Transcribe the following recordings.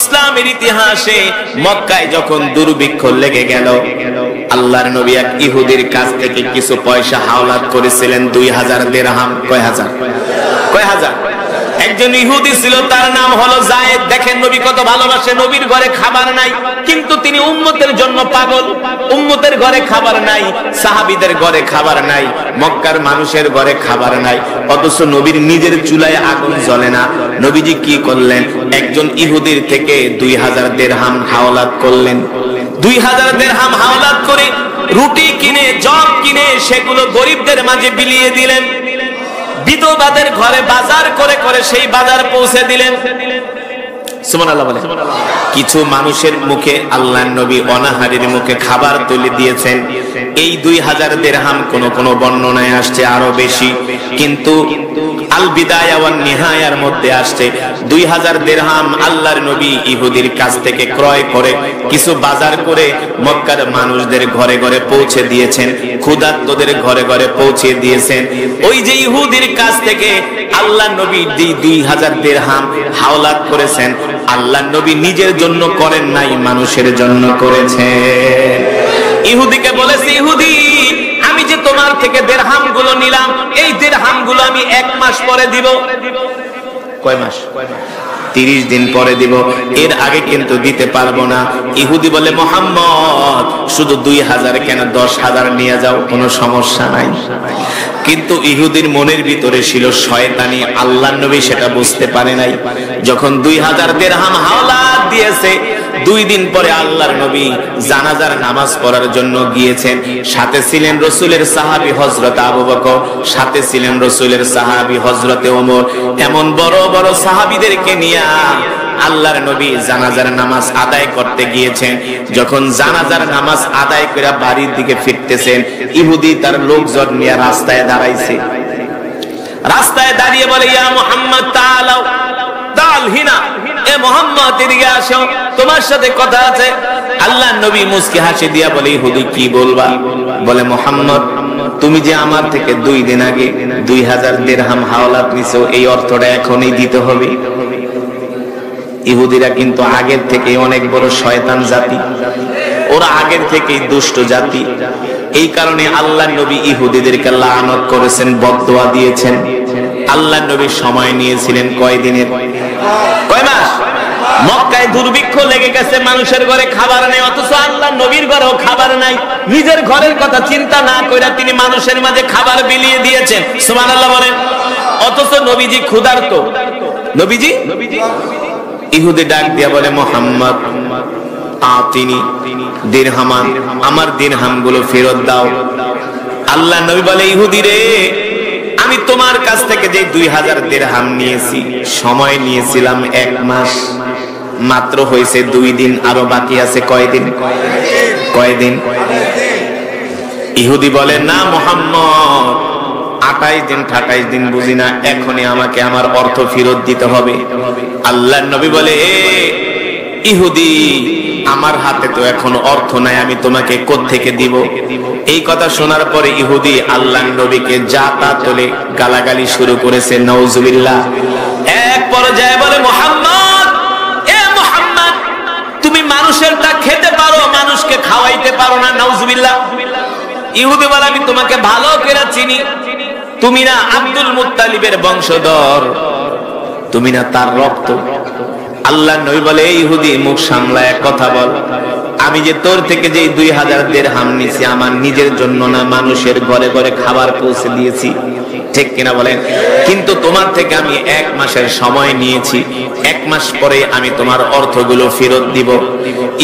ইসলামের ইতিহাসে মক্কায় যখন দুর্ভিক্ষ লেগে গেল, আল্লাহর নবী এক ইহুদির কাছ থেকে কিছু পয়সা হাওলাত করেছিলেন, 2000 দিরহাম। কয় হাজার? একজন ইহুদি ছিল, তার নাম হলো যায়েদ। দেখেন নবী কত ভালোবাসে। নবীর ঘরে খাবার নাই, কিন্তু তিনি উম্মতের জন্য পাগল। উম্মতের ঘরে খাবার নাই, সাহাবীদের ঘরে খাবার নাই, মক্কার মানুষের ঘরে খাবার নাই, অথচ নবীর নিজের চুলায় আগুন জ্বলে না। নবীজি কি করলেন? একজন ইহুদির থেকে 2000 দিরহাম হাওলাত করলেন। 2000 দিরহাম হাওলাত করে রুটি কিনে, জব কিনে সেগুলো গরিবদের মাঝে বিলিয়ে দিলেন। বিধবাদের ঘরে বাজার করে করে সেই বাজার পৌঁছে দিলেন। সুবহানাল্লাহ বলে। কিছু মানুষের মুখে আল্লাহর নবী অনাহারীর মুখে খাবার তুলে দিয়েছেন। এই 2000 দিরহাম কোন কোন বর্ণনায় আসছে আরো বেশি, কিন্তু আল বিদায়া ওয়ান নিহায়ার মধ্যে আসছে 2000 দিরহাম আল্লাহর নবী ইহুদির কাছ থেকে ক্রয় করে কিছু বাজার করে মক্কার মানুষদের ঘরে ঘরে পৌঁছে দিয়েছেন, ক্ষুধার্তদের ঘরে ঘরে পৌঁছে দিয়েছেন। ওই যে ইহুদির কাছ থেকে আল্লাহর নবী 2000 দিরহাম হাওলাত করেছেন, আল্লাহর নবী নিজের জন্য করেন নাই, মানুষের জন্য করেছেন। ইহুদিকে বলেছে, ইহুদি আমি যে তোমার থেকে দিরহাম গুলো নিলাম, এই দিরহাম গুলো আমি 1 মাস পরে দিব। কয় মাস? 30 দিন পরে দিব, এর আগে কিন্তু দিতে পারবো না। ইহুদি বলে, মুহাম্মদ শুধু 2000 কেন, 10,000 নিয়ে যাও, কোনো সমস্যা নাই। কিন্তু ইহুদির মনের ভিতরে ছিল শয়তানি, আল্লাহর নবী সেটা বুঝতে পারে নাই। যখন 2000 দিরহাম হাওলাত দিয়েছে, 2 দিন পরে আল্লাহর নবী জানাজার নামাজ পড়ার জন্য গিয়েছেন। সাথে ছিলেন রাসূলের সাহাবী হযরত আবু বকর, সাথে ছিলেন রাসূলের সাহাবী হযরত ওমর। এমন বড় বড় সাহাবীদেরকে নিয়ে আল্লাহর নবী জানাজার নামাজ আদায় করতে গিয়েছেন। যখন জানাজার নামাজ আদায় করে বাড়ির দিকে ফিরতেছেন, ইহুদি তার লোকজন নিয়ে রাস্তায় দাঁড়াইছে। রাস্তায় দাঁড়িয়ে বলে, ইয়া মুহাম্মদ তাআলাও তাল হিনা, এ মুহাম্মদ এদিকে আসো, তোমার সাথে কথা আছে। আল্লাহর নবী মুস্কি হাসি দিয়া বলে, ইহুদি কি বলবা? বলে, মুহাম্মদ তুমি যে আমার থেকে 2 দিন আগে 2000 দিরহাম হাওলাত নিছো, এই অর্থটা এখনই দিতে হবে। ইহুদিরা কিন্তু আগের থেকে অনেক বড় শয়তান জাতি, ওরা আগের থেকেই দুষ্ট জাতি। এই কারণে আল্লাহর নবী ইহুদিদেরকে লানত করেছেন, বদদোয়া দিয়েছেন। আল্লাহর নবী সময় নিয়েছিলেন কয় দিনের? কয় মাস? মক্কায় দুর্ভিক্ষ লেগে গেছে, মানুষের ঘরে খাবার নেই, অথচ আল্লাহর নবীর ঘরেও খাবার নাই। নিজের ঘরের কথা চিন্তা না করে তিনি মানুষের মাঝে খাবার বিলিয়ে দিয়েছেন। সুবহানাল্লাহ বলেন। অথচ নবীজি ক্ষুধার্ত। নবীজি ইহুদি ডাক দিয়া বলে, মুহাম্মদ আতিনি দিরহামান, আমার দিরহামগুলো ফেরত দাও। আল্লাহ নবী বলে, ইহুদি রে, আমি তোমার কাছ থেকে যে 2000 দিরহাম নিয়েছি, সময় নিয়েছিলাম 1 মাস, মাত্র হয়েছে 2 দিন, আরো বাকি আছে কয়দিন? কয়দিন? ইহুদি বলে, না মুহাম্মদ, 28 দিন 28 দিন বুঝি না, এখনই আমাকে আমার অর্থ ফেরত দিতে হবে। আল্লাহর নবী বলে, এ ইহুদি, আমার হাতে তো এখন অর্থ নাই, আমি তোমাকে কোত্থেকে দিব? এই কথা শোনার পরে ইহুদি আল্লাহর নবীকে যা তা তোলে গালাগালি শুরু করেছে, নাউজুবিল্লাহ। এক পর্যায়ে বলে, মুহাম্মদ, এ মুহাম্মদ, তুমি মানুষেরটা খেতে পারো, মানুষকে খাওয়াইতে পারো না, নাউজুবিল্লাহ। ইহুদি বলে, আমি তোমাকে ভালো করে চিনি, তুমি না আব্দুল মুত্তালিবের বংশধর, তুমি না তার রক্ত। আল্লাহর নবী বলে, এই ইহুদি, মুখ সামলায় কথা বল। আমি যে তোর থেকে যে 2000 দিরহাম নিয়েছি, আমার নিজের জন্য না, মানুষের ঘরে ঘরে খাবার পৌঁছে দিয়েছি, ঠিক কিনা বলেন? কিন্তু তোমার থেকে আমি 1 মাসের সময় নিয়েছি, 1 মাস পরে আমি তোমার অর্থগুলো ফেরত দিব।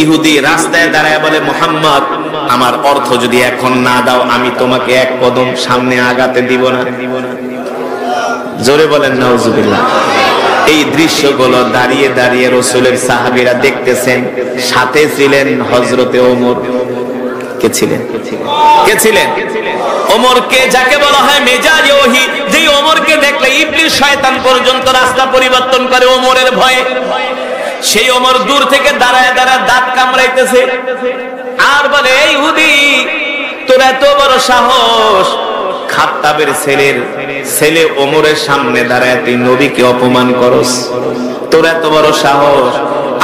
ইহুদি রাস্তায় দাঁড়ায় বলে, মুহাম্মদ, আমার অর্থ যদি এখন না দাও, আমি তোমাকে 1 কদম সামনে আগাতে দিব না। জোরে বলেন নাউজুবিল্লাহ। এই দৃশ্যগুলো দাঁড়িয়ে দাঁড়িয়ে রাসূলের সাহাবীরা দেখতেছেন। সাথে ছিলেন হযরতে ওমর। কে ছিলেন? কে ছিলেন? ওমরকে যাকে বলা হয় মেজাজে ওহী, যেই ওমরকে দেখলে ইবলিস শয়তান পর্যন্ত রাস্তা পরিবর্তন করে ওমরের ভয়ে। সেই ওমর দূর থেকে দাঁড়ায় দাঁড়ায় দাঁত কামড়াইতেছে আর বলে, এই ইহুদি, তোর এত বড় সাহস, খাত্তাবের ছেলে ওমরের সামনে দাঁড়ায় তুই নবীকে অপমান করস, তোর এত বড় সাহস।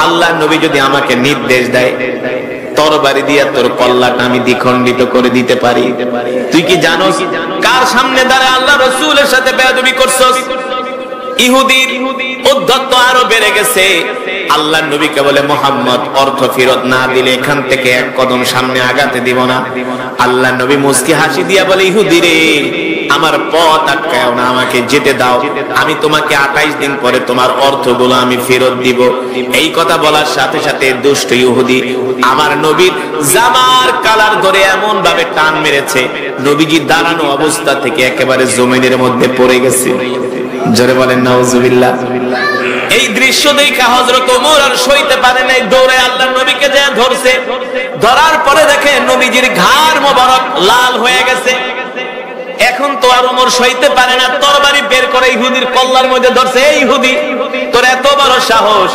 আল্লাহ নবী যদি আমাকে নির্দেশ দেয় তরবারি দিয়ে তোর কল্লাটা আমি দ্বিখণ্ডিত করে দিতে পারি। তুই কি জানোস কার সামনে দাঁড়ায় আল্লাহ রাসূলের সাথে বেয়াদবি করছস? ইহুদির উদ্ধত্ত আরো বেড়ে গেছে। আল্লাহ নবীকে বলে, মুহাম্মদ অর্থ ফেরত না দিলে এখান থেকে এক কদম সামনে আগাতে দিব না। আল্লাহ নবী মুস্কি হাসি দিয়া বলে, ইহুদি রে, আমার পথ আটকায়ও না, আমাকে যেতে দাও, আমি তোমাকে 28 দিন পরে তোমার অর্থগুলো আমি ফেরত দিব। এই কথা বলার সাথে সাথে দুষ্ট ইহুদি আমার নবীর জামার কালার ধরে এমন ভাবে টান মেরেছে, নবীজি দাঁড়ানো অবস্থা থেকে একেবারে জমিনের মধ্যে পড়ে গেছে। জোরে বলেন নাউজুবিল্লাহ। এই দৃশ্য দেখে হযরত ওমর আর সইতে পারে নাই, দৌড়ে আল্লাহর নবীকে যে ধরছে। ধরার পরে দেখে নবীজির ঘাড় মোবারক লাল হয়ে গেছে। এখন তো আর ওমর সইতে পারে না, তরবারি বের করে ইহুদির কল্লার মধ্যে ধরছে। এই ইহুদি, তোর এত বড় সাহস,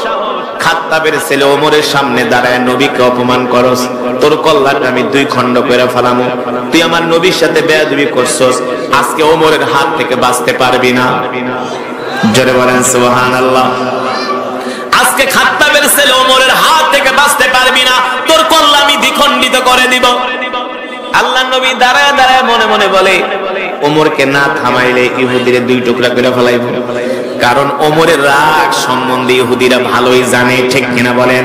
খাত্তাবের ছেলে ওমরের সামনে দাঁড়ায় নবীকে অপমান করস, তোর কল্লাটা আমি 2 খণ্ড করে ফেলামু, তুই আমার নবীর সাথে বেয়াদবি করছস, আজকে ওমরের হাত থেকে বাঁচতে পারবি না। জোরে বলেন সুবহানাল্লাহ। আজকে খাত্তাবের ছেলে ওমরের হাত থেকে বাঁচতে পারবি না, তোর কল্লা আমি দ্বিখণ্ডিত করে দিব। আল্লাহর নবী দাঁড়ায় দাঁড়ায় মনে মনে বলে, ওমরকে না থামাইলে ইহুদিরে 2 টুকরা করে ফেলাইব। কারণ ওমরের রাগ সম্বন্ধে ইহুদিরা ভালোই জানে, ঠিক কিনা বলেন?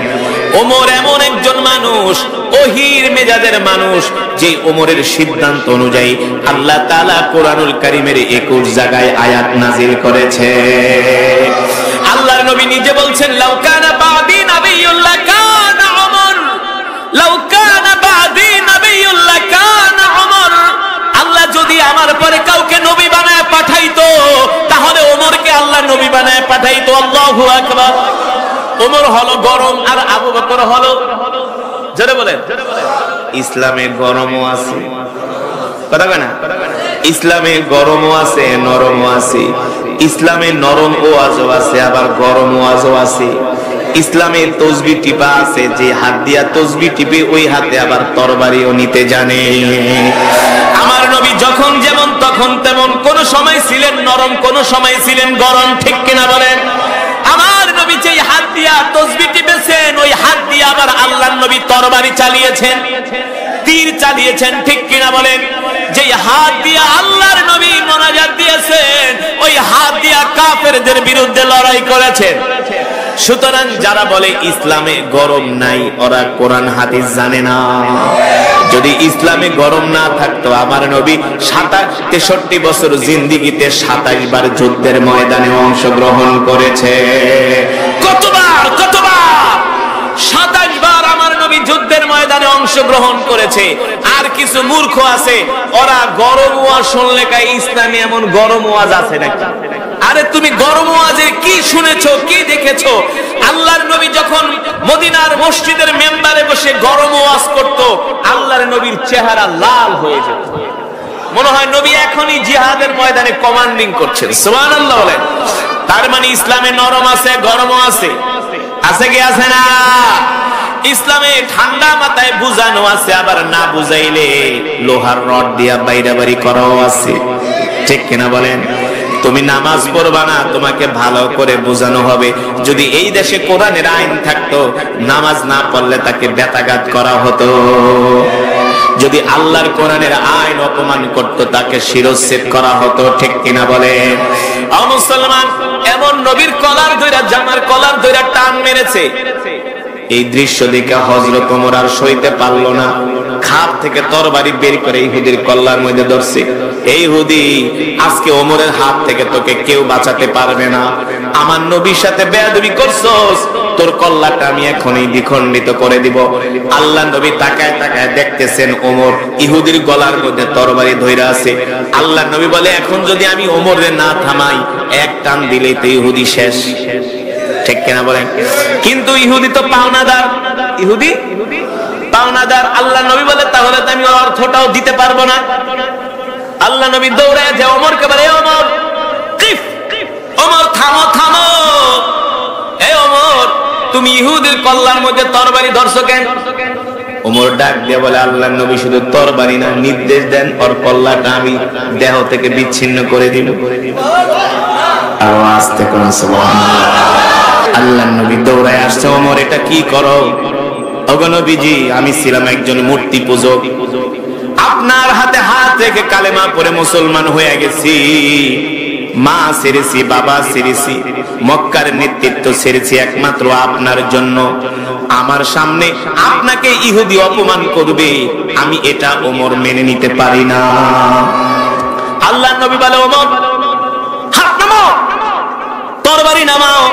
ওমর এমন একজন মানুষ, ওহির মেজাজের মানুষ, যে ওমরের সিদ্ধান্ত অনুযায়ী আল্লাহ তাআলা কোরআনুল কারীমের 21 জায়গায় আয়াত নাযিল করেছে। আল্লাহর নবী নিজে বলছেন, লাউ কানা বাদি নাবিয়্যুল্লাহ কানা ওমর, লাউ কানা বাদি নাবিয়্যুল্লাহ কানা ওমর। আল্লাহ যদি আমার পরে কাউকে নবী বানায় পাঠাইতো, তাহলে ওমরকে আল্লাহ নবী বানায় পাঠাইতো। আল্লাহু আকবার। ওমর হলো গরম আর আবু বকর হলো, জোরে বলেন, ইসলামে গরমও আছে, কথা কয় না? ইসলামে গরমও আছে, নরমও আছে। ইসলামে নরম ওয়াজও আছে, আবার গরম ওয়াজও আছে। ইসলামে তসবিহ টিপা আছে, যে হাত দিয়া তসবিহ টিপে ওই হাতে আবার তরবারিও নিতে জানে। আমার নবী যখন যেমন তখন তেমন, কোন সময় ছিলেন নরম, কোন সময় ছিলেন গরম, ঠিক কিনা বলেন? আমার নবী যে হাত দিয়া তসবিহ টিপেছেন, ওই হাত দিয়ে আবার আল্লাহর নবী তরবারি চালিয়েছেন, তীর চালিয়েছেন, ঠিক কিনা বলেন? যে হাত দিয়া আল্লাহর নবী মোনাজাত দিয়েছেন, ওই হাত দিয়া কাফেরদের বিরুদ্ধে লড়াই করেছেন। সুতরাং যারা বলে ইসলামে গরম নাই, ওরা কোরআন হাদিস জানে না। যদি ইসলামে গরম না থাকতো, আমার নবী 63 বছর জিন্দেগিতে 27 বার যুদ্ধের ময়দানে অংশগ্রহণ করেছে। কতবার 27 বার আমার নবী যুদ্ধের ময়দানে অংশগ্রহণ করেছে। আর কিছু মূর্খ আছে, ওরা গরম ওয়াজ শুনলে কয় ইসলামে এমন গরম ওয়াজ আছে নাকি? আরে তুমি গরম ওয়াজে কি শুনেছো, কি দেখেছো? আল্লাহর নবী যখন মদিনার মসজিদের মেম্বারে বসে গরম ওয়াজ করত, আল্লাহর নবীর চেহারা লাল হয়ে যেত, মনে হয় নবী এখনই জিহাদের ময়দানে কমান্ডিং করছেন। সুবহানাল্লাহ বলেন। তার মানে ইসলামে নরম আছে, গরমও আছে, আছে কি আছে না? ইসলামে ঠান্ডা মাথায় বুঝানো আছে, আবার না বুঝাইলে লোহার রড দিয়া বাইরাবাড়ি করাও আছে, ঠিক কিনা বলেন? তুমি নামাজ পড়বা না, তোমাকে ভালো করে বোঝানো হবে। যদি এই দেশে কোরআনের আইন থাকতো, নামাজ না পড়লে তাকে বেতাঘাত করা হতো। যদি আল্লাহর কোরআনের আইন অপমান করত, তাকে শিরচ্ছেদ করা হতো, ঠিক কিনা বলেন? ও মুসলমান, এমন নবীর কলার ধইরা, জামার কলার ধইরা টান মেরেছে। এই দৃশ্য দেখে হযরত ওমর আর সইতে পারলো না, খাপ থেকে তরবারি বের করে ইহুদির কল্লার মধ্যে ধরছে। এই ইহুদি, আজকে ওমরের হাত থেকে তোকে কেউ বাঁচাতে পারবে না। আমার নবীর সাথে বেয়াদবি করছস, তোর কল্লাটা আমি এখনই দ্বিখণ্ডিত করে দিব। আল্লাহ নবী তাকায় তাকায় দেখতেছেন ওমর ইহুদির গলার মধ্যে তরবারি ধইরা আছে। আল্লাহ নবী বলে, এখন যদি আমি ওমরে না থামাই, এক টান দিলেই তো ইহুদি শেষ, ঠিক কিনা বলেন? কিন্তু ইহুদি তো পাওনাদার, ইহুদি পাওনাদার। আল্লাহ নবী বলে, তাহলে তো আমি অর্থটাও দিতে পারবো না। আল্লাহ নবী দৌড়ায় যে ওমরকে বলে, ওমর কিফ, ওমর থামো থামো, এই ওমর তুমি ইহুদির কল্লার মধ্যে তরবারি ধরছো কেন? ওমর ডাক দিয়ে বলে, আল্লাহ নবী শুধু তরবারি না, নির্দেশ দেন ওর কল্লাটা আমি দেহ থেকে বিচ্ছিন্ন করে দিব। আওয়াজ থেকে সুবহানাল্লাহ। আল্লাহর নবী দৌড়ায় আসছে, ওমর এটা কি করো? ওগো নবীজি, আমি ছিলাম একজন মূর্তি পূজক, আপনার হাতে হাত রেখে কালেমা পড়ে মুসলমান হয়ে গেছি। মা ছেড়েছি, বাবা ছেড়েছি, মক্কার নেতৃত্ব ছেড়েছি একমাত্র আপনার জন্য। আমার সামনে আপনাকে ইহুদি অপমান করবে, আমি এটা ওমর মেনে নিতে পারি না। আল্লাহর নবী বলে, ওমর হাত নামাও, তরবারি নামাও।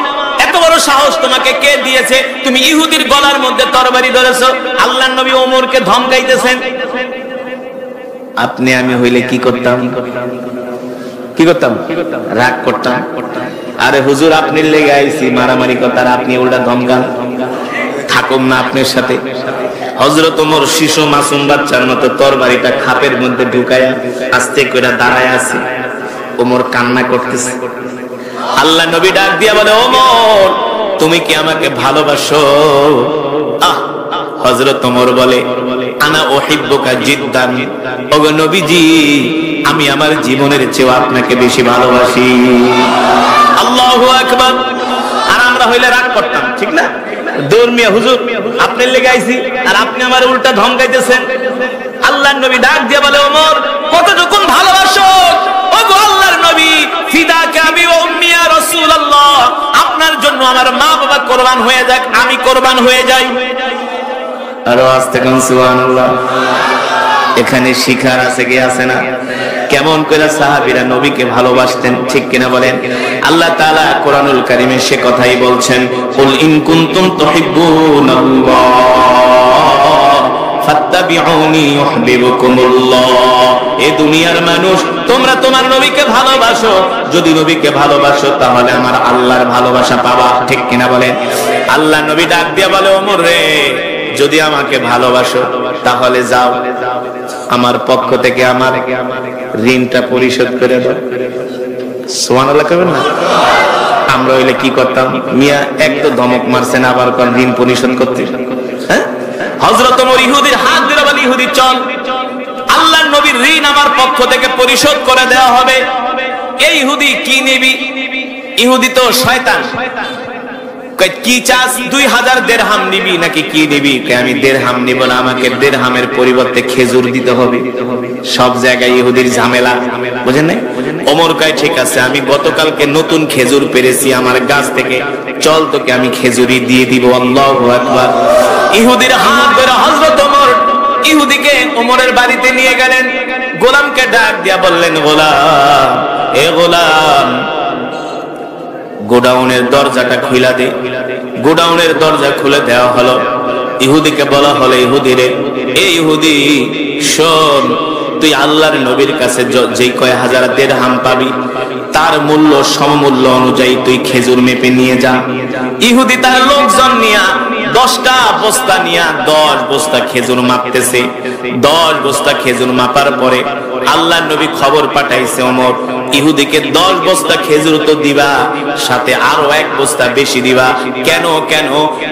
এত বড় সাহস তোমাকে কে দিয়েছে? তুমি ইহুদির গলার মধ্যে তরবারি ধরেছো। আল্লাহর নবী ওমরকে ধমকাইতেছেন। আপনি আমি হইলে কি করতাম? কি করতাম? রাগ করতাম। আরে হুজুর, আপনি লেগে আইছি মারামারি করতার, আপনি উল্টা ধমকান, থাকুম না আপনার সাথে। হযরত ওমর শিশু মাসুম বাচ্চার মতো তরবারিটা খাপের মধ্যে ঢুকায়া আস্তে করে দাঁড়ায় আছে। ওমর কান্না করতেছে। আল্লাহ নবী ডাক দিয়া বলে, ওমর তুমি কি আমাকে ভালোবাসো? হযরত ওমর বলে, আনা উহিব্বুকা জিদ্দান। ওগো নবীজি, আমি আমার জীবনের চেয়ে আপনাকে বেশি ভালোবাসি। আল্লাহু আকবার। আর আমরা হইলে রাগ করতাম, ঠিক না? দৌড়মিয়া হুজুর, আপনি লেগে আইছি আর আপনি আমার উল্টা ধমকাইতেছেন। আল্লাহর নবী ডাক দিয়া বলে, ওমর কতটুকু ভালোবাসো? ওগো আল্লাহর নবী, ফিদাকা আবি ওয়া উম্মি ইয়া রাসূলুল্লাহ, আপনার জন্য আমার মা বাবা কুরবান হয়ে যাক, আমি কুরবান হয়ে যাই। আরো আস্তে কোন সুবহানাল্লাহ। এখানে শিখার আছে কি আছে না? কেমন করে সাহাবীরা নবীকে ভালোবাসতেন, ঠিক কিনা বলেন? আল্লাহ তাআলা কোরআনুল কারীমে সে কথাই বলছেন, কুল ইন কুনতুম তুহিব্বুনাল্লাহ ফাত্তাবিউনি ইউহিব্বুকুমুল্লাহ। এ দুনিয়ার মানুষ, তোমরা তোমার নবীকে ভালোবাসো। যদি নবীকে ভালোবাসো তাহলে আমার আল্লাহর ভালোবাসা পাবা, ঠিক কিনা বলেন? আল্লাহ নবী ডাক দিয়া বলে, ওমর রে, যদি আমাকে ভালোবাসো তাহলে যাও, আমার পক্ষ থেকে আমার ঋণটা পরিশোধ করে দাও। সুবহানাল্লাহ করবেন না? আমরা হইলে কি করতাম? মিয়া এক তো ধমক মারছেন, আবার কোন ঋণ পরিশোধ করতে? হ্যাঁ, হযরত ওমর ইহুদির হাত ধরে বলে, ইহুদি চল, আল্লাহর নবীর ঋণ আমার পক্ষ থেকে পরিশোধ করে দেওয়া হবে। এই ইহুদি কি নিবি? ইহুদি তো শয়তান। কি চাস? 2000 দিরহাম নিবি নাকি কি নিবি? আমি দিরহাম নিব না, আমাকে দিরহামের পরিবর্তে খেজুর দিতে হবে। সব জায়গায় ইহুদির ঝামেলা, বুঝেন নাই? ওমর কয়, ঠিক আছে, আমি গতকালকে নতুন খেজুর পেরেছি আমার গাছ থেকে, চল তোকে আমি খেজুরি দিয়ে দিব। আল্লাহু আকবার। ইহুদির হাত ধরে হযরত ওমর ইহুদিকে ওমরের বাড়িতে নিয়ে গেলেন। গোলামকে ডাক দিয়া বললেন, গোলাম, এ গোলাম, গোডাউনের দরজাটা খুলে দে। গোডাউনের দরজা খুলে দেওয়া হলো। ইহুদিকে বলা হলো, ইহুদি রে, এই ইহুদি শোন, তুই আল্লাহর নবীর কাছে যে কয় হাজার দিরহাম পাবি তার মূল্য সমমূল্য অনুযায়ী তুই খেজুর মেপে নিয়ে যা। ইহুদি তার লোকজন নিয়া 10টা বস্তা নিয়া 10 বস্তা খেজুর মাপতেছে। 10 বস্তা খেজুর মাপার পরে আল্লাহর নবী খবর পাঠাইছে, ওমর ইহুদিকে 10 বস্তা খেজুর তো দিবা, সাথে আরো 1 বস্তা বেশি দিবা। কেন? কেন?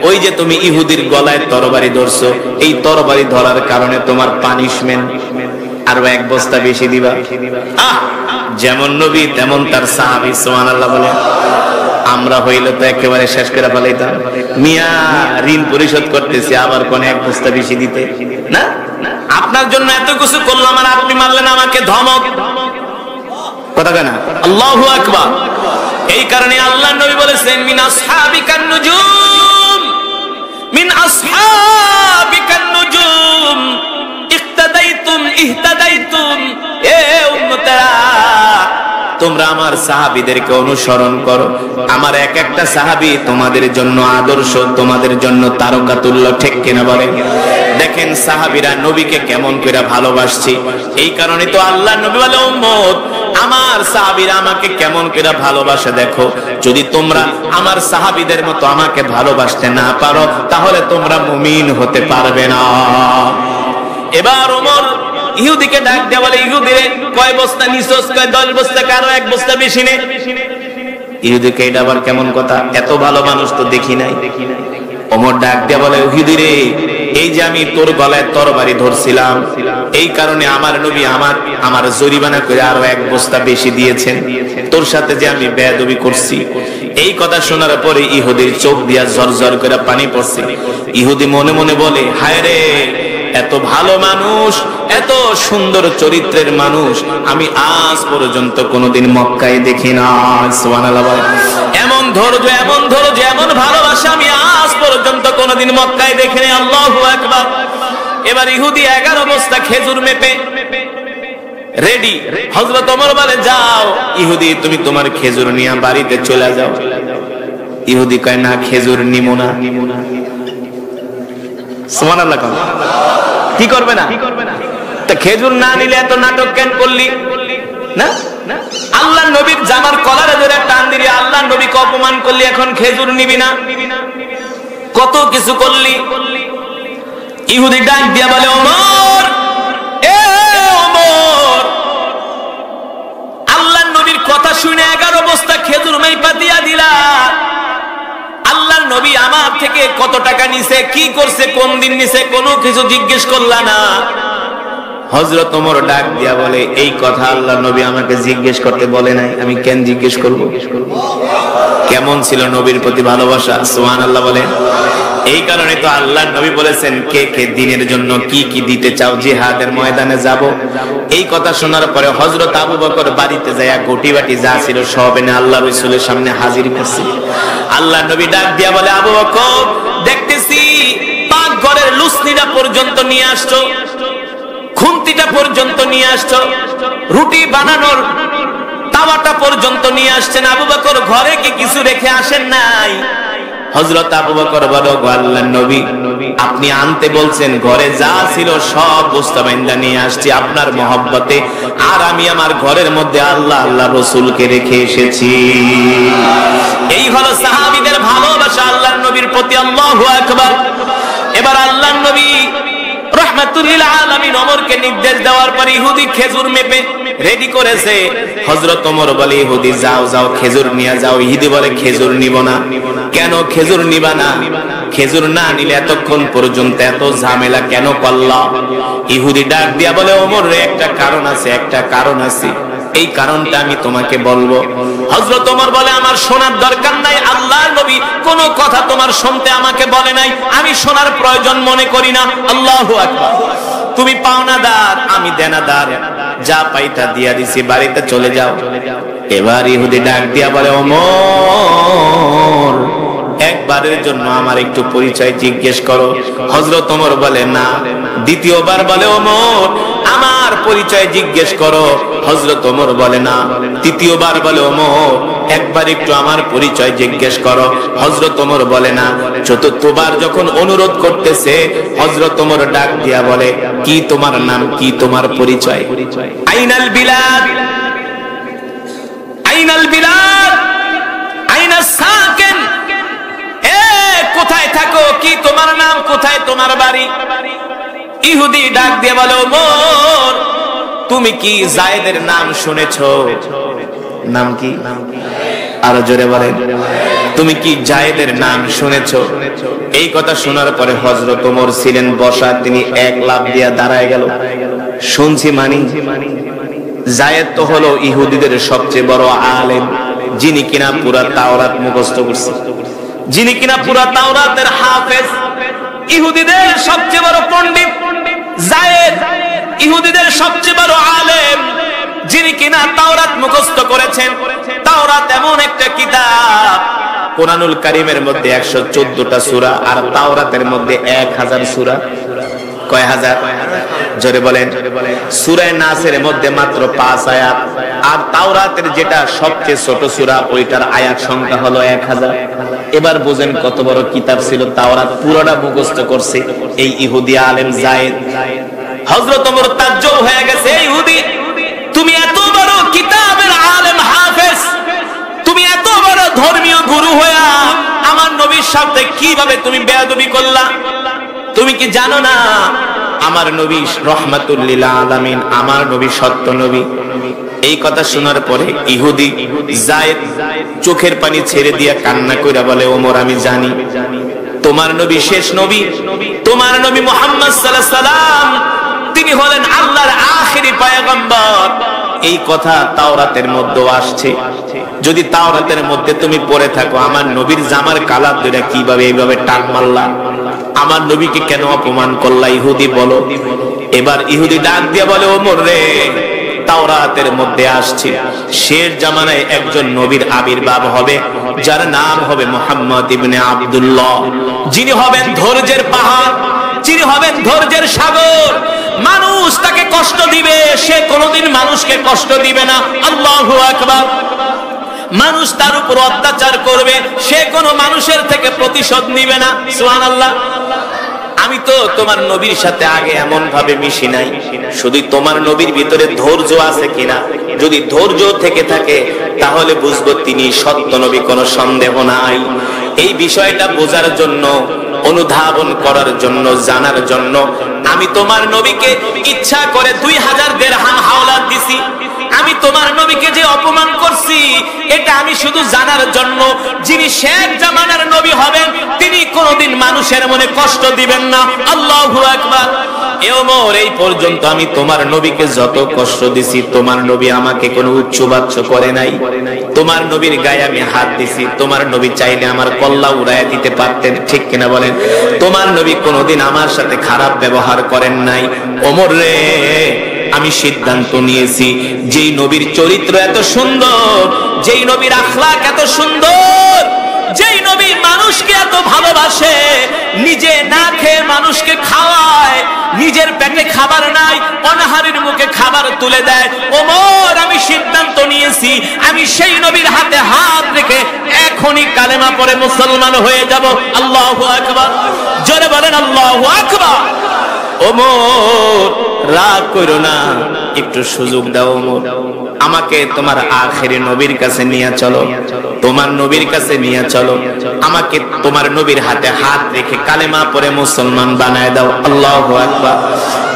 ওই যে তুমি ইহুদির গলায় তরবারি ধরছো, এই তরবারি ধরার কারণে তোমার পানিশমেন্ট, আরো 1 বস্তা বেশি দিবা। যেমন নবী তেমন তার সাহাবী, সুবহানাল্লাহ বলে। আমরা হইলে তো একেবারে শেষ করে ফেলাইতাম। মিয়া ঋণ পরিশোধ করতেছি, আবার কোন 1 বস্তা বেশি দিতে না? আপনার জন্য এত কিছু করলাম আর আপনি মারলেন আমাকে ধমক, কথা কেনা? আল্লাহু আকবার। এই কারণে আল্লাহর নবী বলেছেন, মিন আসহাবিকান নুজুম, মিন আসহাবিকান নুজুম, ইক্তাদাইতুম ইহতাদাইতুম। এ উম্মতেরা, তোমরা আমার সাহাবীদেরকে অনুসরণ করো। আমার এক একটা সাহাবী তোমাদের জন্য আদর্শ, তোমাদের জন্য তারকাতুল্য, ঠিক কিনা বলেন? দেখেন সাহাবীরা নবীকে কেমন করে ভালোবাসছে। এই কারণে তো আল্লাহ নবী বলে, উম্মত, আমার সাহাবীরা আমাকে কেমন করে ভালোবাসে দেখো। যদি তোমরা আমার সাহাবীদের মতো আমাকে ভালোবাসতে না পারো তাহলে তোমরা মুমিন হতে পারবে না। এবার ওমর ইহুদিকে ডাক দেয়া বলে, ইহুদি রে, কয় বস্তা নিছস? কয় 10 বস্তা, কারো 1 বস্তা বেশি নে। ইহুদিকে এটা আবার কেমন কথা? এত ভালো মানুষ তো দেখি নাই। ওমর ডাক দেয়া বলে, ইহুদি রে, এই যে আমি তোর গলায় তরবারি ধরছিলাম, এই কারণে আমার নবী আমার জরিমানা করে আরো 1 বস্তা বেশি দিয়েছেন, তোর সাথে যে আমি বেয়াদবি করছি। এই কথা শোনার পরে ইহুদির চোখ দিয়া ঝরঝর করে পানি পড়ছে। ইহুদি মনে মনে বলে, হায় রে, এত ভালো মানুষ, এত সুন্দর চরিত্রের মানুষ আমি আজ পর্যন্ত কোনোদিন মক্কায় দেখি না। সুবহানাল্লাহ। এমন ধৈর্য, এমন ধৈর্য, এমন ভালোবাসা আমি আজ পর্যন্ত কোনোদিন মক্কায় দেখিনি। আল্লাহু আকবার। এবার ইহুদি 11 বস্তা খেজুর মেপে রেডি। হযরত ওমর বলে, যাও ইহুদি, তুমি তোমার খেজুর নিয়ে বাড়িতে চলে যাও। ইহুদি কয়, না, খেজুর নিমো না। সুবহানাল্লাহ। কি করবে না? তা খেজুর না নিলে এত নাটক কেন করলি? না, আল্লাহ নবীর জামার কলারে ধরে টান দিলি, আল্লাহ নবীকে অপমান করলি, এখন খেজুর নিবি না? কত কিছু করলি। ইহুদি ডাক দিয়া বলে, ওমর, এ ওমর, আল্লাহ নবীর কথা শুনে 11 বস্তা খেজুর মাইপা দিয়া দিলা। আল্লাহ নবী আমার থেকে কত টাকা নিছে, কি করছে, কোন দিন নিছে, কোনো কিছু জিজ্ঞেস করলা না। হযরত ওমর ডাক দিয়া বলে, এই কথা আল্লাহ নবী আমাকে জিজ্ঞেস করতে বলে নাই, আমি কেন জিজ্ঞেস করব? কেমন ছিল নবীর প্রতি ভালোবাসা। সুবহানাল্লাহ বলে। এই কারণে তো আল্লাহ নবী বলেছেন, কে কে দ্বীনের জন্য কি কি দিতে চাও, জিহাদের ময়দানে যাব। এই কথা শোনার পরে হযরত আবু বকর বাড়িতে যায় গটি বাটি যা ছিল সব এনে আল্লাহ রাসূলের সামনে হাজির করছে। আল্লাহ নবী ডাক দিয়া বলে, আবু বকর, দেখতেছি পাক ঘরের লুসনিটা পর্যন্ত নিয়ে আসছো, খুন্তিটা পর্যন্ত নিয়ে আসছো, রুটি বানানোর তাওয়াটা পর্যন্ত নিয়ে আসছেন। আবু বকর, ঘরে কি কিছু রেখে আসেন নাই? হযরত আবু বকর বলে, আল্লাহর নবী, আপনি আনতে বলছেন, ঘরে যা ছিল সব বস্তা বাইন্দা নিয়ে আসছি আপনার মহব্বতে, আর আমি আমার ঘরের মধ্যে আল্লাহ রাসূলকে রেখে এসেছি। এই হলো সাহাবীদের ভালোবাসা আল্লাহর নবীর প্রতি। আল্লাহু আকবার। এবার আল্লাহর নবী রাহমাতুল লিল আলামিন ওমরকে নির্দেশ দেওয়ার পর ইহুদি খেজুর মেপে রেডি করেছে। হযরত ওমর বলে, ইহুদি, যাও যাও খেজুর নিয়ে যাও। ইহুদি বলে, খেজুর নিব না। কেন খেজুর নিবা না? খেজুর না নিলে এতক্ষণ পর্যন্ত এত ঝামেলা কেন করলা? ইহুদি ডাক দিয়া বলে, ওমর রে, একটা কারণ আছে, একটা কারণ আছে, এই কারণটা আমি তোমাকে বলবো। হযরত ওমর বলে, আমার শোনার দরকার নাই, আল্লাহর নবী কোনো কথা তোমার শুনতে আমাকে বলে নাই, আমি শোনার প্রয়োজন মনে করি না। আল্লাহু আকবার। তুমি পাওনাদার, আমি দেনাদার, যা পাইতা দিয়া দিছি, বাড়িতে চলে যাও। এবার ইহুদি ডাক দিয়া বলে, ওমর, একবারের জন্য আমার একটু পরিচয় জিজ্ঞেস করো। হযরত ওমর বলে, না। দ্বিতীয়বার বলে, ওমর, আমার পরিচয় জিজ্ঞেস করো। হযরত ওমর বলে, না। তৃতীয়বার বলে, ওমর, একবার একটু আমার পরিচয় জিজ্ঞেস করো। হযরত ওমর বলে, না। চতুর্থবার যখন অনুরোধ করতেছে, হযরত ওমর ডাক দিয়া বলে, কি তোমার নাম, কি তোমার পরিচয়? আইনাল বিলাদ, আইনাল বিলাদ, আইনা সাকিন, কোথায় থাকো, কি তোমার নাম, কোথায় তোমার বাড়ি? ইহুদি ডাক দিয়ে বলে, ওমর, তুমি কি যায়েদের নাম শুনেছো? নাম কি? আরো জোরে বলেন, তুমি কি যায়েদের নাম শুনেছো? এই কথা শোনার পরে হযরত ওমর ছিলেন বসা, তিনি এক লাফ দিয়া দাঁড়ায় গেল। শুনছি মানি, যায়েদ তো হলো ইহুদিদের সবচেয়ে বড় আলেম, যিনি কিনা পুরা তাওরাত মুখস্থ করছে, যিনি কিনা পুরা তাওরাতের হাফেজ, ইহুদিদের সবচেয়ে বড় পণ্ডিত। যায়েদ ইহুদিদের সবচেয়ে বড় আলেম, যিনি কিনা তাওরাত মুখস্থ করেছেন। তাওরাত এমন একটা কিতাব, কোরআনুল কারীমের মধ্যে 114টা সূরা, আর তাওরাতের মধ্যে 1000 সূরা। কয় হাজার? জোরে বলেন। সূরা নাসের মধ্যে মাত্র 5 আয়াত, আর তাওরাতের যেটা সবচেয়ে ছোট সূরা, ওইটার আয়াত সংখ্যা হলো 1000। এবার বুঝেন কত বড় কিতাব ছিল। তাওরাত পুরোটা মুখস্থ করছে এই ইহুদি আলেম যায়েদ। হযরত ওমর তাজ্জব হয়ে গেছে, ইহুদি, তুমি এত বড় কিতাবের আলেম হাফেজ, তুমি এত বড় ধর্মীয় গুরু হয়ে আমার নবীর সাথে কিভাবে তুমি বেয়াদবি করলা? তুমি কি জানো না আমার নবী রাহমাতুল লিল আলামিন, আমার নবী সত্য নবী? এই কথা শোনার পরে ইহুদি যায়েদ চোখের পানি ছেড়ে দিয়া কান্না কইরা বলে, ওমর, আমি জানি, তোমার নবী শেষ নবী, তোমার নবী মুহাম্মদ সাল্লাল্লাহু আলাইহি সাল্লাম তিনি হলেন আল্লাহর আখেরি পয়গম্বর। এই কথা তাওরাতের মধ্যে আসছে। যদি তাওরাতের মধ্যে তুমি পড়ে থাকো আমার নবীর জামার কালার ধরে কিভাবে এইভাবে টান মারলা, আমার নবীকে কেন অপমান করলা ইহুদি বলো। এবার ইহুদি ডাক দিয়ে বলে ওমর রে, তাওরাতের মধ্যে আসছে শেষ জামানায় একজন নবীর আবির্ভাব হবে যার নাম হবে মুহাম্মদ ইবনে আব্দুল্লাহ, যিনি হবেন ধৈর্যের পাহাড়, যিনি হবেন ধৈর্যের সাগর। মানুষ তাকে কষ্ট দিবে, সে কোনোদিন মানুষকে কষ্ট দিবে না। আল্লাহু আকবার। মানুষ তার উপর অত্যাচার করবে, সে কোনো মানুষের থেকে প্রতিশোধ নিবে না। সুবহানাল্লাহ। আমি তো তোমার নবীর সাথে আগে এমন ভাবে মিশি নাই, শুধু তোমার নবীর ভিতরে ধৈর্য আছে কিনা, যদি ধৈর্য থেকে থাকে তাহলে বুঝবো তিনি সত্য নবী, কোনো সন্দেহ নাই। এই বিষয়টা বোঝার জন্য, অনুধাবন করার জন্য, জানার জন্য আমি তোমার নবীকে ইচ্ছা করে 2000 দিরহাম হাওলাত দিছি। আমি তোমার নবীকে যে অপমান করছি এটা আমি শুধু জানার জন্য, যিনি শেষ জামানার নবী হবেন তিনি কোনোদিন মানুষের মনে কষ্ট দিবেন না। আল্লাহু আকবার। এ ওমর, এই পর্যন্ত আমি তোমার নবীকে যত কষ্ট দিছি তোমার নবী আমাকে কোনো উচ্চবাচ্য করে নাই। তোমার নবীর গায়ে আমি হাত দিছি, তোমার নবী চাইলে আমার কল্লা উড়াইয়া দিতে পারতেন, ঠিক কিনা বলেন? তোমার নবী কোনোদিন আমার সাথে খারাপ ব্যবহার করেন নাই। ওমর রে, আমি সিদ্ধান্ত নিয়েছি যেই নবীর চরিত্র এত সুন্দর, যেই নবীর আখলাক এত সুন্দর, যেই নবী মানুষকে এত ভালোবাসে, নিজে না খেয়ে মানুষকে খাওয়ায়, নিজের পেটে খাবার নাই, অনাহারের মুখে খাবার তুলে দেয়। ওমর, আমি সিদ্ধান্ত নিয়েছি আমি সেই নবীর হাতে হাত রেখে এখনই কালেমা পড়ে মুসলমান হয়ে যাব। আল্লাহু আকবার। জোরে বলেন আল্লাহু আকবার। ওমর, রাগ করো না, একটু সুযোগ দাও ওমর, আমাকে তোমার আখেরি নবীর কাছে নিয়ে চলো, তোমার নবীর কাছে নিয়ে চলো, আমাকে তোমার নবীর হাতে হাত রেখে কালেমা পড়ে মুসলমান বানায় দাও। আল্লাহু আকবার।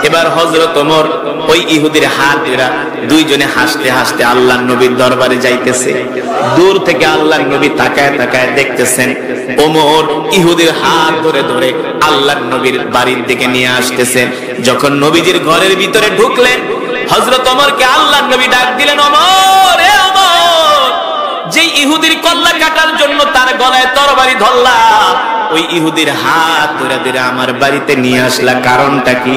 এবার হযরত ওমর ওই ইহুদির হাত ধরে দুইজনে হাসতে হাসতে আল্লাহর নবীর দরবারে যাইতেছে। দূর থেকে আল্লাহর নবী তাকায় তাকায় দেখতেছেন ওমর ইহুদির হাত ধরে ধরে আল্লাহর নবীর বাড়ির দিকে নিয়ে আসতেছেন। যখন নবীজির ঘরের ভিতরে ঢুকলেন হযরত ওমরকে আল্লাহর নবী ডাক দিলেন, ওমর, এ ওমর, যে ইহুদির কল্লা কাটার জন্য তার গলায় তরবারি ধরলা, ওই ইহুদির হাত ধরে ধরে আমার বাড়িতে নিয়ে আসলা, কারণটা কি?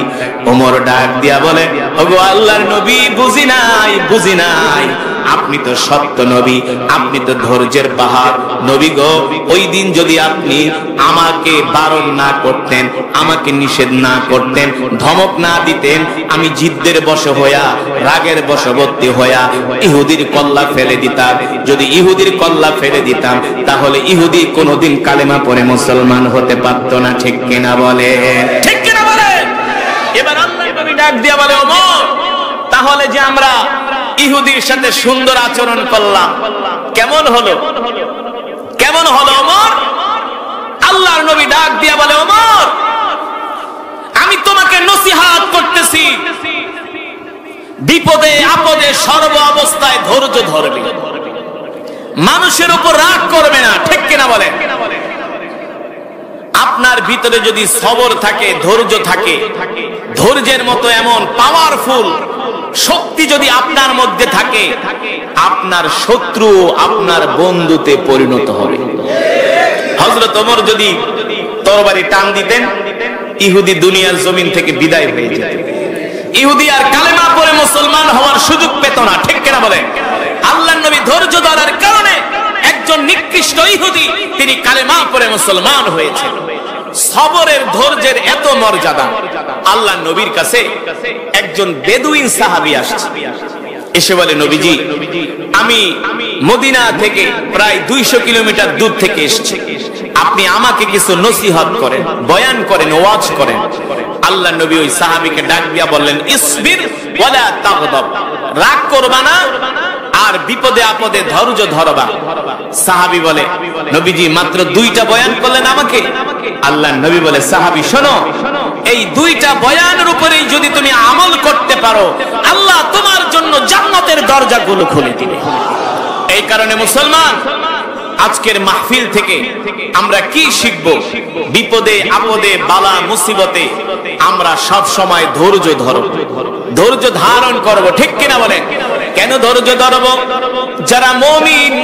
ওমর ডাক দিয়া বলে, ওগো আল্লাহর নবী, বুঝি নাই, বুঝি নাই, আপনি তো সত্য নবী, আপনি তো ধৈর্যের পাহাড় নবী গো। ওই দিন যদি আপনি আমাকে বারণ না করতেন, আমাকে নিষেধ না করতেন, ধমক না দিতেন, আমি জিদ্দের বশ হইয়া, রাগের বশবর্তী হইয়া ইহুদির কল্লা ফেলে দিতাম। যদি ইহুদির কল্লা ফেলে দিতাম তাহলে ইহুদি কোনোদিন কালেমা পড়ে মুসলমান হতে পারতো না, ঠিক কিনা বলে? ঠিক কিনা বলে? এবার আল্লাহর নবী ডাক দিয়া বলে, ওমর, তাহলে যে আমরা ইহুদির সাথে সুন্দর আচরণ করলাম কেমন হলো? কেমন হলো ওমর? আল্লাহর নবী ডাক দিয়া বলে, ওমর, আমি তোমাকে নসিহত করতেছি, বিপদে আপদে সর্ব অবস্থায় ধৈর্য ধরবে, মানুষের উপর রাগ করবে না, ঠিক কিনা বলে? আপনার ভিতরে যদি সবর থাকে, ধৈর্য থাকে, ধৈর্যের মতো এমন পাওয়ারফুল শক্তি যদি আপনার মধ্যে থাকে, আপনার শত্রু আপনার বন্ধুতে পরিণত হবে। হযরত ওমর যদি তরবারি টান দিতেন ইহুদি দুনিয়ার জমিন থেকে বিদায় হয়ে যেত, ইহুদি আর কালেমা পড়ে মুসলমান হওয়ার সুযোগ পেত না, ঠিক কিনা বলে? আল্লাহর নবী ধৈর্য ধরার কারণে একজন নিকৃষ্ট ইহুদি তিনি কালেমা পড়ে মুসলমান হয়েছে। সবরের ধৈর্যের এত মর্যাদা। আল্লাহর নবীর কাছে একজন বেদুইন সাহাবী আসছে, এসে বলে, নবীজি, আমি মদিনা থেকে প্রায় 200 কিলোমিটার দূর থেকে এসেছি, আপনি আমাকে কিছু নসিহত করেন, বয়ান করেন, ওয়াজ করেন। আল্লাহর নবী ওই সাহাবীকে ডাক দিয়া বললেন, ইসবির ওয়ালা তাগদাব, রাগ করবা না আর বিপদে আপদে ধৈর্য ধরবা। সাহাবী বলে, নবীজি মাত্র 2টা বয়ান করলেন আমাকে। আল্লাহর নবী বলে, সাহাবী শোনো, এই 2টা বয়ানের উপরেই যদি তুমি আমল করতে পারো আল্লাহ তোমার জন্য জান্নাতের দরজাগুলো খুলে দিবে। এই কারণে মুসলমান, আজকের মাহফিল থেকে আমরা কি শিখব? বিপদে আপদে বালা মুসিবতে আমরা সব সময় ধৈর্য ধরব, ধৈর্য ধারণ করব, ঠিক কিনা বলেন? কেন ধৈর্য ধরব? যারা মুমিন,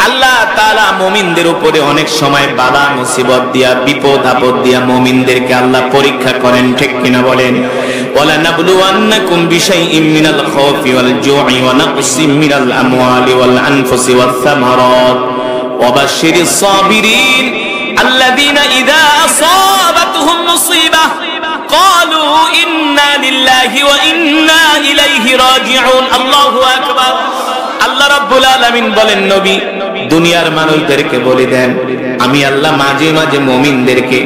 আল্লাহ তাআলা মুমিনদের উপরে অনেক সময় বালা মুসিবত দিয়া, বিপদ আপদ দিয়া মুমিনদেরকে আল্লাহ পরীক্ষা করেন, ঠিক কিনা বলেন? ওয়ালা নাবলুওয়ান্নাকুম বিশাইইম মিনাল খাউফি ওয়াল জু'i ওয়া নাকসিম মিনাল আমওয়ালি ওয়াল আনফুসি ওয়াস সামারাত ওয়া বাশশিরিস সাবিরিন আল্লাযীনা ইযা আসাবাতহুম মুসিবাহ ক্বালু ইন্না লিল্লাহি ওয়া ইন্না ইলাইহি রাজিউন। আল্লাহু আকবার। আল্লাহ রাব্বুল আলামিন বলেন, নবী দুনিয়ার মানুষদেরকে বলে দেন, আমি আল্লাহ মাঝে মাঝে মুমিনদেরকে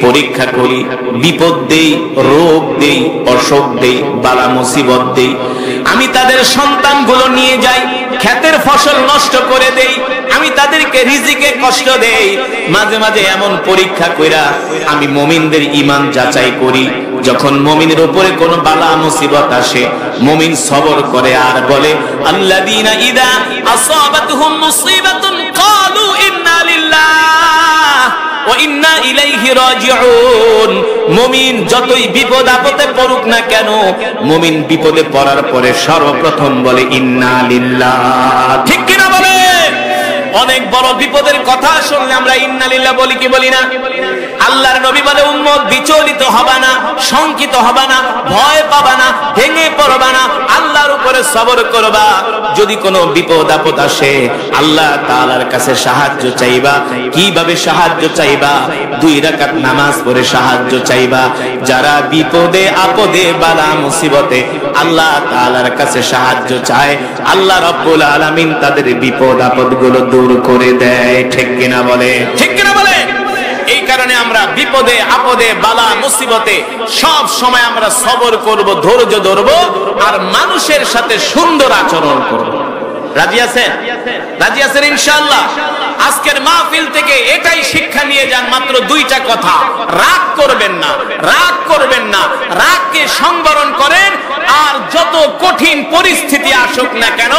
পরীক্ষা করি, বিপদ দেই, রোগ দেই, অসুখ দেই, বালা মুসিবত দেই। আমি তাদের সন্তানগুলো নিয়ে যাই, ক্ষেতের ফসল নষ্ট করে দেই, আমি তাদেরকে রিজিকে কষ্ট দেই। মাঝে মাঝে এমন পরীক্ষা কইরা আমি মুমিনদের ঈমান যাচাই করি। যখন মুমিনের উপরে কোনো বালা মুসিবত আসে, মুমিন সবর করে আর বলে, আল্লাযীনা ইযা আসাবাতহুম মুসিবাতুন ক্বালু ইন্না লিল্লাহি ওয়া ইন্না ইলাইহি রাজিউন। মুমিন যতই বিপদ আপদে পড়ুক না কেন, মুমিন বিপদে পড়ার পরে সর্বপ্রথম বলে ইন্না লিল্লাহ, ঠিক কিনা বলে? অনেক বড় বিপদের কথা শুনলে আমরা ইন্না লিল্লাহ বলি কি বলি না? আল্লাহর নবী বলে, উম্মত বিচলিত হবে না, শঙ্কিত হবে না, ভয় পাবা না, ভেঙে পড়বা না, আল্লাহর উপরে সবর করবা। যদি কোনো বিপদ আপদ আসে আল্লাহ তাআলার কাছে সাহায্য চাইবা। কিভাবে সাহায্য চাইবা? 2 রাকাত নামাজ পড়ে সাহায্য চাইবা। যারা বিপদে আপদে বালা মুসিবতে আল্লাহ তাআলার কাছে সাহায্য চায়, আল্লাহ রাব্বুল আলামিন তাদের বিপদ আপদগুলো দূর করে দেয়, ঠিক কিনা বলে? ঠিক কিনা বলে? এই কারণে আমরা বিপদে আপদে বালা মুসিবতে সব সময় আমরা সবর করব, ধৈর্য ধরব, আর মানুষের সাথে সুন্দর আচরণ করব। রাজি আছেন? রাজি আছেন ইনশাআল্লাহ? আজকের মাহফিল থেকে এটাই শিক্ষা নিয়ে যান, মাত্র 2টা কথা। রাগ করবেন না, রাগ করবেন না, রাগকে সংবরণ করেন। আর যত কঠিন পরিস্থিতি আসুক না কেন,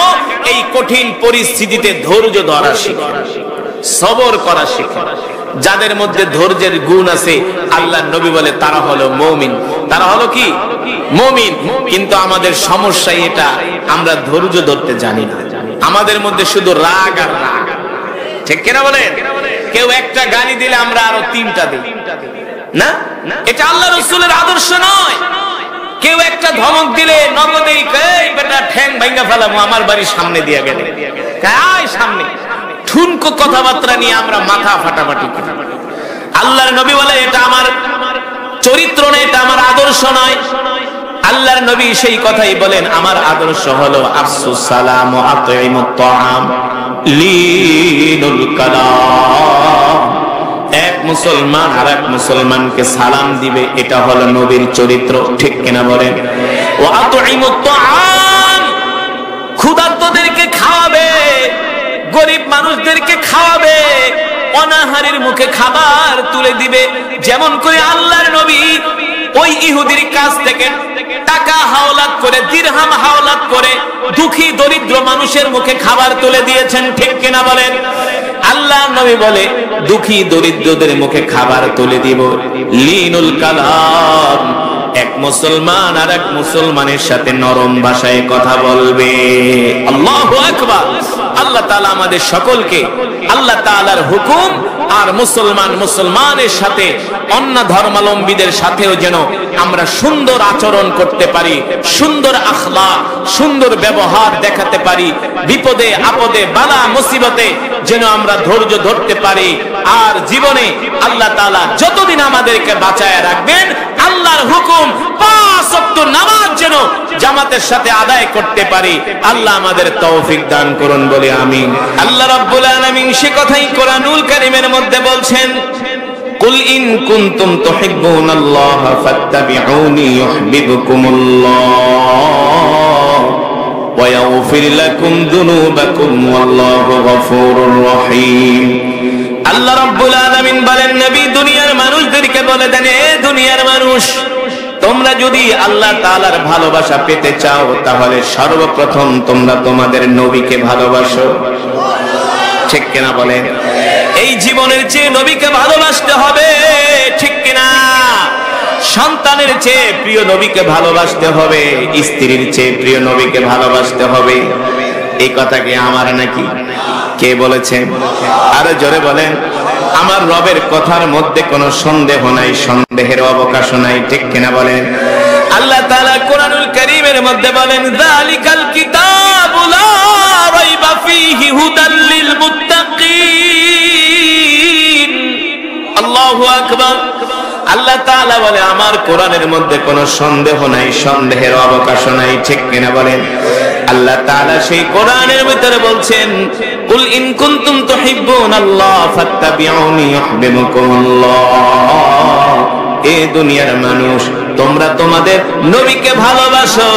এই কঠিন পরিস্থিতিতে ধৈর্য ধরা শিখুন, সবর করা শিখুন। যাদের মধ্যে ধৈর্যের গুণ আছে, আল্লাহ নবী বলে তারা হলো মুমিন। তারা হলো কি? মুমিন। কিন্তু আমাদের সমস্যা এটা, আমরা ধৈর্য ধরতে জানি না। আমাদের মধ্যে শুধু রাগ আর রাগ, ঠিক কিনা বলেন? কেউ একটা গালি দিলে আমরা আরো 3টা দিই না? এটা আল্লাহ রাসূলের আদর্শ নয়। কেউ একটা ধমক দিলে নগদেই এই বেটা ঠ্যাং ভাঙা ফেলামু, আমার বাড়ির সামনে দিয়ে গেলে আয় সামনে, ঠুনকো কথাবার্তা নিয়ে আমরা মাথা ফাটাফাটি করি। আল্লাহর নবী বলে এটা আমার চরিত্র নয়, এটা আমার আদর্শ নয়। আল্লাহর নবী সেই কথাই বলেন, আমার আদর্শ হলো আফসুস সালাম ওয়া আতঈমুত তাআম লিনুল কালাম। এক মুসলমান আর এক মুসলমানকে সালাম দিবে, এটা হলো নবীর চরিত্র, ঠিক কিনা বলেন? ওয়া আতঈমুত তাআম, ক্ষুধার্তদেরকে খাওয়াবে, গরিব মানুষদেরকে খাওয়াবে, অনাহারের মুখে খাবার তুলে দিবে। যেমন করে আল্লাহর নবী ওই ইহুদির কাছ থেকে টাকা হাওলাত করে, দিরহাম হাওলাত করে দুঃখী দরিদ্র মানুষের মুখে খাবার তুলে দিয়েছেন, ঠিক কিনা বলেন? আল্লাহর নবী বলে দুঃখী দরিদ্রদের মুখে খাবার তুলে দিব। লিনুল কালাম, এক মুসলমান আর এক মুসলমানের সাথে নরম ভাষায় কথা বলবে। আল্লাহু আকবার। আল্লাহ তাআলা আমাদের সকলকে আল্লাহ তাআলার হুকুম আর মুসলমান মুসলমানের সাথে অন্য ধর্মাবলম্বীদের সাথেও যেন আমরা সুন্দর আচরণ করতে পারি, সুন্দর আখলাক, সুন্দর ব্যবহার দেখাতে পারি। বিপদে আপদে বালা মুসিবতে যেন আমরা ধৈর্য ধরতে পারি। আর জীবনে আল্লাহ তাআলা যতদিন আমাদেরকে বাঁচায় রাখবেন, আল্লাহর হুকুম 5 ওয়াক্ত নামাজ যেন জামাতের সাথে আদায় করতে পারি। আল্লাহ আমাদের তৌফিক দান করুন, বলি আমিন। আল্লাহ রাব্বুল আলামিন সে কথাই কোরআনুল কারীমের মধ্যে বলছেন, কুল ইন কুনতুম তুহিব্বুনাল্লাহা ফাত্তাবিউনি ইউহিব্বুকুমুল্লাহ ওয়া ইয়াগফির লাকুম যুনুবাকুম ওয়াল্লাহু গফুরুর রহিম। আল্লাহ রাব্বুল আলামিন বলেন, নবী দুনিয়ার মানুষদেরকে বলে দেন, এ দুনিয়ার মানুষ, তোমরা যদি আল্লাহ তাআলার ভালোবাসা পেতে চাও, তাহলে সর্বপ্রথম তোমরা তোমাদের নবীকে ভালোবাসো, ঠিক কিনা বলেন? এই জীবনের চেয়ে নবীকে ভালোবাসতে হবে, ঠিক কিনা? সন্তানের চেয়ে প্রিয় নবীকে ভালোবাসতে হবে, স্ত্রীর চেয়ে প্রিয় নবীকে ভালোবাসতে হবে। এই কথা কি আমার নাকি? কে বলেছেন? আরো জোরে বলেন। আমার রবের কথার মধ্যে কোনো সন্দেহ নাই, সন্দেহের অবকাশ নাই, ঠিক কিনা বলেন? আল্লাহ তাআলা কোরআনুল কারীমের মধ্যে বলেন, যালিকাল কিতাবু লা রাইবা ফীহি হুদাল লিল মুত্তাকিন। আল্লাহু আকবার। আল্লাহ তাআলা বলে, আমার কোরআনের মধ্যে কোনো সন্দেহ নাই, সন্দেহের অবকাশ নাই, ঠিক কিনা বলেন? আল্লাহ তাআলা সেই কোরআনের ভিতরে বলছেন, কুল ইন কুনতুম তুহিব্বুনাল্লাহ ফাত্তাবিউনি ইউহিব্বুকুমুল্লাহ। এ দুনিয়ার মানুষ, তোমরা তোমাদের নবীকে ভালোবাসো।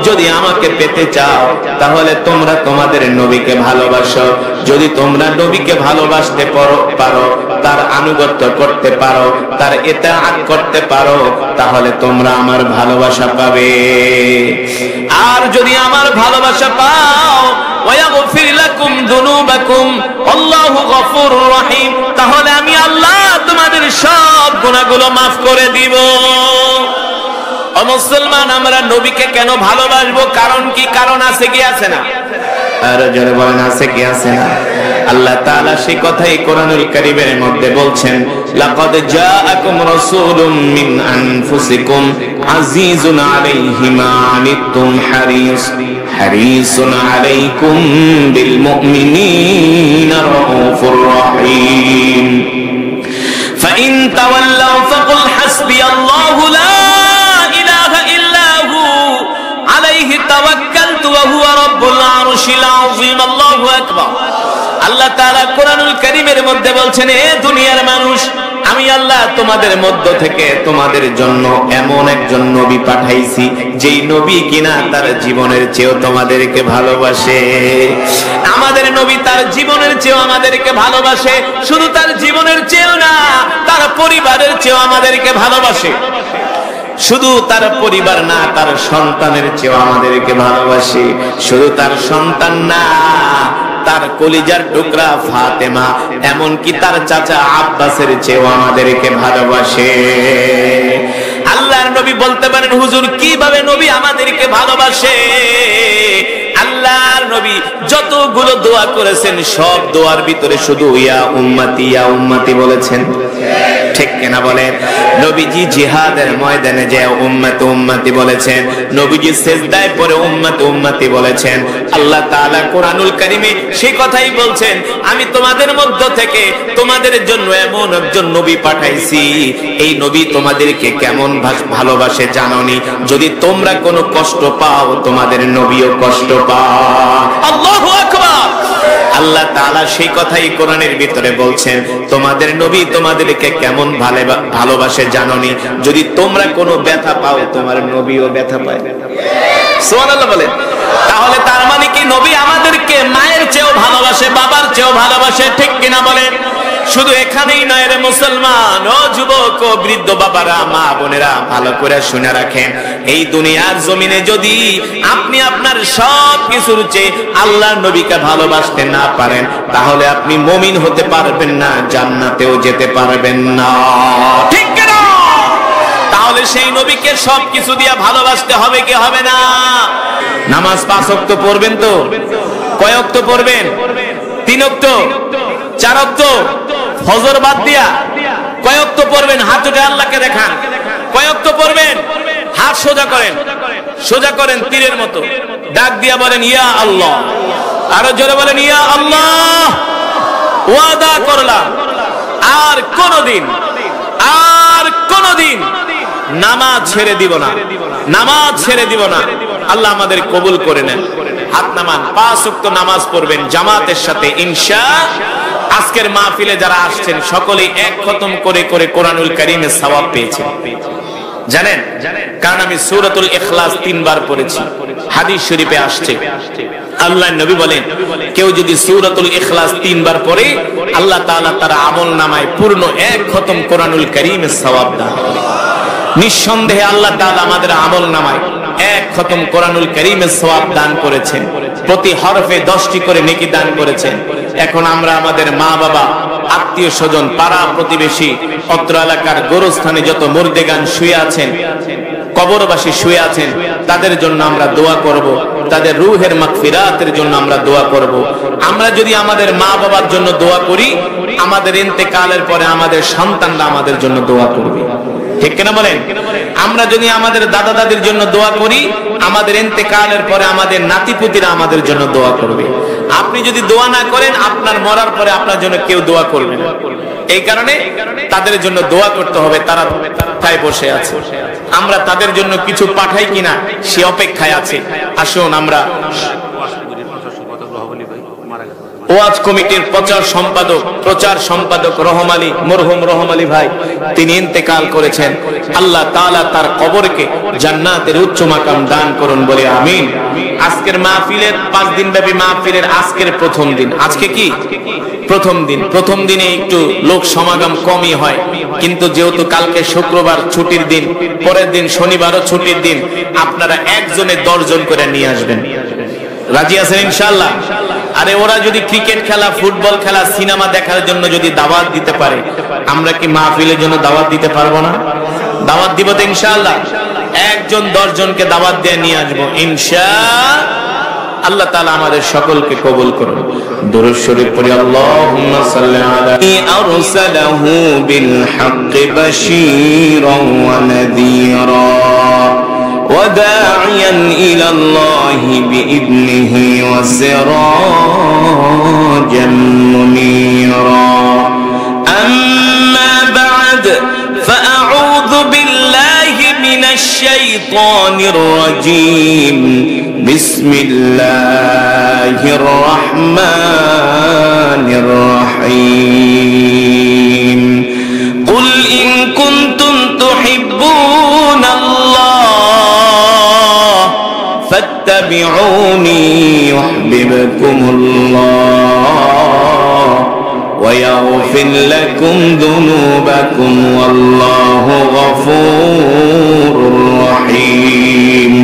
যদি আমাকে পেতে চাও তাহলে তোমরা তোমাদের নবীকে ভালোবাসো। যদি তোমরা নবীকে ভালোবাসতে পারো, তার আনুগত্য করতে পারো, তার ইতাআত করতে পারো, তাহলে তোমরা আমার ভালোবাসা পাবে। আর যদি আমার ভালোবাসা পাও, ওয়াগফির লাকুম যুনুবাকুম আল্লাহু গফুরুর রহিম, তাহলে আমি আল্লাহ তোমাদের সব গুনাহগুলো maaf করে দিব। ও মুসলমান, আমরা নবীকে কেন ভালোবাসবো? কারণ কি? কারণ আছে কি আছে না? আর যারা বলেন আছে কি আছে না? আল্লাহ তাআলা সেই কথাই কোরআনুল কারীমের মধ্যে বলছেন, লাকাদ জাআকুম রাসূলুম মিন আনফুসিকুম আজিজুন আলাইহি মা আনিতুম হারিসুন আলাইকুম বিল মুমিনিনা রাউফুর রহিম। ফাইন তাওয়াল্লাউ ফাকুল হাসবিয়াল্লাহু লা ইলাহা ইল্লা হু আলাইহি তাওয়াক্কালতু ওয়া হুয়া রাব্বুল আরশিল আযীম। আল্লাহু আকবার। আল্লাহ তাআলা কোরআনুল কারীমের মধ্যে বলছেন, এ দুনিয়ার মানুষ, আমি আল্লাহ তোমাদের মধ্য থেকে তোমাদের জন্য এমন একজন নবী পাঠাইছি, যেই নবী কিনা তার জীবনের চেয়েও তোমাদেরকে ভালোবাসে। আমাদের নবী তার জীবনের চেয়েও আমাদেরকে ভালোবাসে। শুধু তার জীবনের চেয়েও না, তার পরিবারের চেয়েও আমাদেরকে ভালোবাসে। শুধু তার পরিবার না, তার সন্তানের চেয়েও আমাদেরকে ভালোবাসে। শুধু তার সন্তান না, তার কলিজার টুকরা ফাতেমা, এমনকি তার চাচা আব্বাসের চেয়েও আমাদেরকে ভালোবাসে। আল্লাহর নবী বলতে পারেন, হুজুর কিভাবে নবী আমাদেরকে ভালোবাসে? আল্লাহর নবী যতগুলো দোয়া করেছেন, সব দোয়ার ভিতরে শুধু ইয়া উম্মতি বলেছেন, ঠিক কিনা বলেন? নবীজি জিহাদের ময়দানে যে উম্মতি বলেছেন, নবীজি সিজদায় পড়ে উম্মতি বলেছেন। আল্লাহ তাআলা কোরআনুল কারীমে সেই কথাই বলছেন, আমি তোমাদের মধ্য থেকে তোমাদের জন্য এমন একজন নবী পাঠাইছি, এই নবী তোমাদেরকে কেমন ভালোবাসে জানোনি? যদি তোমরা কোনো কষ্ট পাও, তোমাদের নবীও কষ্ট পায়। আল্লাহু আকবার। আল্লাহ তাআলা সেই কথাই কোরআনের ভিতরে বলছেন, তোমাদের নবী তোমাদেরকে কেমন ভালোবাসে জানোনি? যদি তোমরা কোনো ব্যথা পাও, তোমার নবীও ব্যথা পায়। সুবহানাল্লাহ বলেন। তাহলে তার মানে কি নবী আমাদেরকে মায়ের চেয়েও ভালোবাসে, বাবার চেয়েও ভালোবাসে, ঠিক কিনা বলেন? শুধু এখানেই নয় রে মুসলমান, ও যুবক ও বৃদ্ধ বাবারা, মা বোনেরা, ভালো করে শুনে রাখেন, এই দুনিয়ার জমিনে যদি আপনি আপনার সব কিছুর চেয়ে আল্লাহর নবীকে ভালোবাসতে না পারেন, তাহলে আপনি মুমিন হতে পারবেন না, জান্নাতেও যেতে পারবেন না, ঠিক কিনা? তাহলে সেই নবীকে সবকিছু দিয়ে ভালোবাসতে হবে কি হবে না? নামাজ 5 ওয়াক্ত পড়বেন তো? কয় ওয়াক্ত পড়বেন? 3 ওয়াক্ত, 4 ওয়াক্ত? ফজর বাদ দিয়া কয় ওয়াক্ত পড়বেন? হাত উঠে আল্লাহকে দেখান। কয় ওয়াক্ত পড়বেন? হাত সোজা করেন, সোজা করেন তীরের মতো, ডাক দিয়া বলেন ইয়া আল্লাহ। আরো জোরে বলেন ইয়া আল্লাহ। ওয়াদা করলাম আর কোনদিন নামাজ ছেড়ে দিব না, নামাজ ছেড়ে দিব না। আল্লাহ আমাদের কবুল করে নেন। হাত নামান। 5 ওয়াক্ত নামাজ পড়বেন জামাতের সাথে ইনশাআল্লাহ। আজকের মাহফিলে যারা আসছেন সকলেই এক খতম করে করে কোরআনুল কারীমের সওয়াব পেয়েছেন, জানেন? কারণ আমি সূরাতুল ইখলাস 3 বার পড়েছি। হাদিস শরীফে আসছে, আল্লাহর নবী বলেন, কেউ যদি সূরাতুল ইখলাস 3 বার পড়ে, আল্লাহ তাআলা তার আমল নামায় পূর্ণ এক খতম কোরআনুল কারীমের সওয়াব দান করে। নিঃসন্দেহে আল্লাহ তাআলা আমাদের আমল নামায় এক খতম কোরআনুল কারীমের সওয়াব দান করেছেন। প্রতি হরফে 10টি করে নেকি দান করেছেন। এখন আমরা আমাদের মা বাবা, আত্মীয় স্বজন, পাড়া প্রতিবেশী, অত্র এলাকার গোরস্থানে যত মুর্দেগান শুয়ে আছেন, কবরবাসী শুয়ে আছেন, তাদের জন্য আমরা দোয়া করব, তাদের রূহের মাগফিরাতের জন্য আমরা দোয়া করব। আমরা যদি আমাদের মা বাবার জন্য দোয়া করি, আমাদের ইন্তেকালের পরে আমাদের সন্তানরা আমাদের জন্য দোয়া করবে, ঠিক কিনা বলেন? আমরা যদি আমাদের দাদা দাদির জন্য দোয়া করি, আমাদের ইন্তেকালের পরে আমাদের নাতিপুতিরা আমাদের জন্য দোয়া করবে। আপনি যদি দোয়া না করেন, আপনার মরার পরে আপনার জন্য কেউ দোয়া করবে না। এই কারণে তাদের জন্য দোয়া করতে হবে। তারা কোথায় বসে আছে, আমরা তাদের জন্য কিছু পাঠাই কিনা সে অপেক্ষায় আছে। আসুন আমরা ওয়াজ কমিটির প্রচার সম্পাদক রহম আলী, মরহুম রহম আলী ভাই, তিনি ইন্তেকাল করেছেন। আল্লাহ তাআলা তার কবরকে জান্নাতের উচ্চ মাকাম দান করুন বলে আমিন। আজকের মাহফিলের 5 দিন ব্যাপী মাহফিলের আজকের প্রথম দিন। আজকে কি প্রথম দিন? প্রথম দিনে একটু লোক সমাগম কমই হয়, কিন্তু যেহেতু কালকে শুক্রবার ছুটির দিন, পরের দিন শনিবারও ছুটির দিন, আপনারা একজনে 10 জন করে নিয়ে আসবেন। রাজি আছেন ইনশাআল্লাহ? আরে ওরা যদি ক্রিকেট খেলা, ফুটবল খেলা, সিনেমা দেখার জন্য যদি দাওয়াত দিতে পারে, আমরা কি মাহফিলের জন্য দাওয়াত দিতে পারবো না? দাওয়াত দিব তো ইনশাআল্লাহ। একজন 10 জনকে দাওয়াত দিয়ে নিয়ে আসবো ইনশাআল্লাহ। আল্লাহ তাআলা আমাদের সকলকে কবুল করুন। দুরূদ শরীফ পড়ি। আল্লাহুম্মা সাল্লি আলা আরসালাহু বিল হাক্কি বাশীরান ওয়া নাযীরা وداعيا إلى الله بإذنه وسراجا منيرا أما بعد فأعوذ بالله من الشيطان الرجيم بسم الله الرحمن الرحيم قل إن كنتم تحبون فاتبعوني يحببكم الله ويغفر لكم ذنوبكم والله غفور رحيم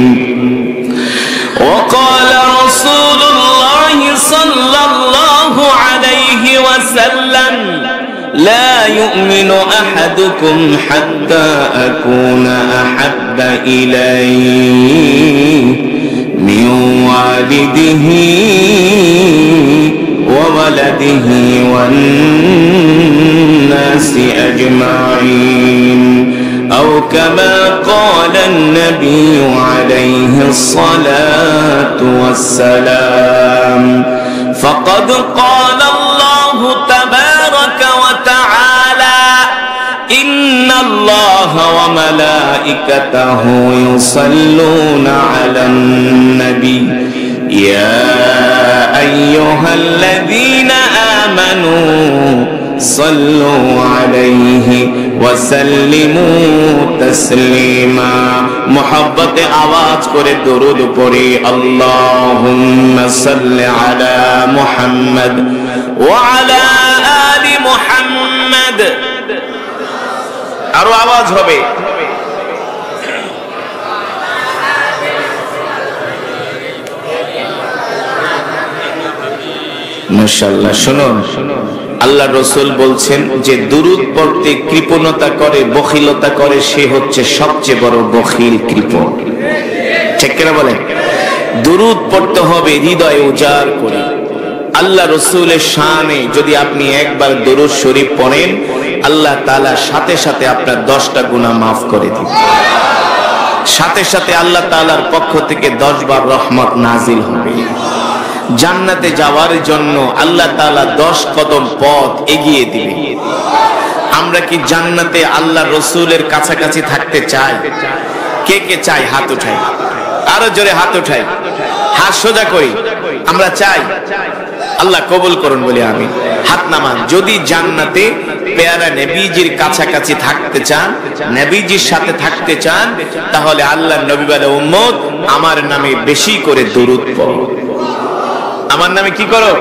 وقال رسول الله صلى الله عليه وسلم لا يؤمن أحدكم حتى أكون أحب إليه من والده وولده والناس أجمعين أو كما قال النبي عليه الصلاة والسلام فقد قال الله تبارك وتعالى إن الله وملائكته يصلون على النبي يا أيها الذين آمنوا صلوا عليه وسلموا تسليما محبت आवाज করে দরুদ পড়ি اللهم صل على محمد وعلى آل محمد আরো আওয়াজ হবে মাশাআল্লাহ। শুনুন, আল্লাহ রাসূল বলছেন যে দুরূদ পড়তে কৃপণতা করে, বখিলতা করে, সে হচ্ছে সবচেয়ে বড় বখিল, কৃপণ। ঠিক কিনা বলেন? দুরূদ পড়তে হবে হৃদয় উজাড় করে। আল্লাহ রাসূলের শানে যদি আপনি একবার দুরূদ শরীফ পড়েন, আল্লাহ তাআলা সাথে সাথে আপনার 10টা গুনাহ মাফ করে দিবেন। সাথে সাথে আল্লাহ তাআলার পক্ষ থেকে 10 বার রহমত নাজিল হবে। জান্নাতে যাওয়ার জন্য আল্লাহ তাআলা 10 কদম পথ এগিয়ে দিবেন। আমরা কি জান্নাতে আল্লাহ রাসূলের কাছাকাছি থাকতে চাই? কে কে চাই? হাত উঠাই, আরো জোরে হাত উঠাই, হাত সোজা করি। আমরা চাই। আল্লাহ কবুল করুন বলি আমি। হাত নামান। যদি জান্নাতে পেয়ারা নবীজির কাছাকাছি থাকতে চান, নবীজির সাথে থাকতে চান, তাহলে আল্লাহর নবী বলে, উম্মত আমার নামে বেশি করে দরুদ পড়ো। আমার নামে কি করো?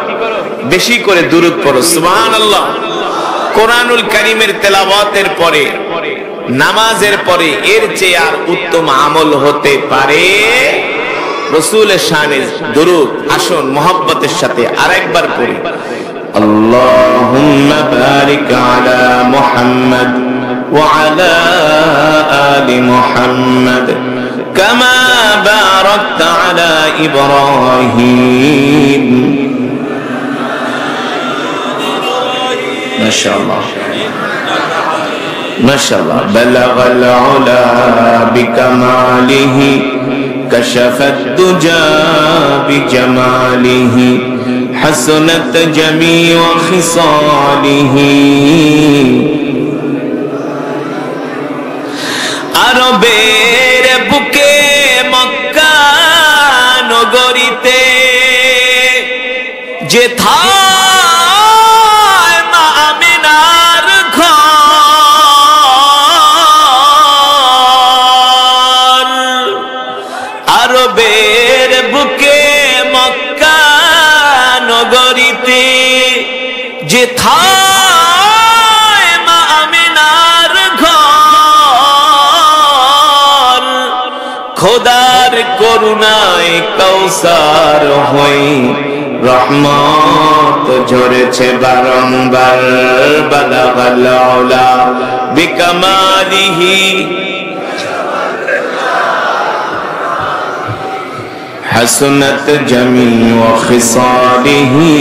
বেশি করে দরুদ পড়ো। সুবহানাল্লাহ। কোরআনুল কারীমের তেলাওয়াতের পরে, নামাজের পরে এর চেয়ে আর উত্তম আমল হতে পারে? রাসূলের শানে দরুদ। আসুন মোহাব্বতের সাথে আরেকবার পড়ি। আল্লাহুম্মা বারিক আলা মুহাম্মাদ ওয়া আলা আলি মুহাম্মাদ কামা বারাকতা আলা ইব্রাহিম। মাশাআল্লাহ মাশাআল্লাহ। বালাগাল উলা বিকামালিহি কাশাফাত দুজা বিজামালিহি হাসানাত জামিউ খিসালিহি। আরবের বুকে মক্কা নগরীতে যেথায় মা আমিনার ঘর, আরবের বুকে মক্কা নগরীতে যেথায় মা আমিনার ঘর, খোদার করুণায় কৌসার হই রহমত ঝরেছে বারংবার। বালাগাল উলা বিকামালিহি হাসনাত জামিউ খিসালিহি।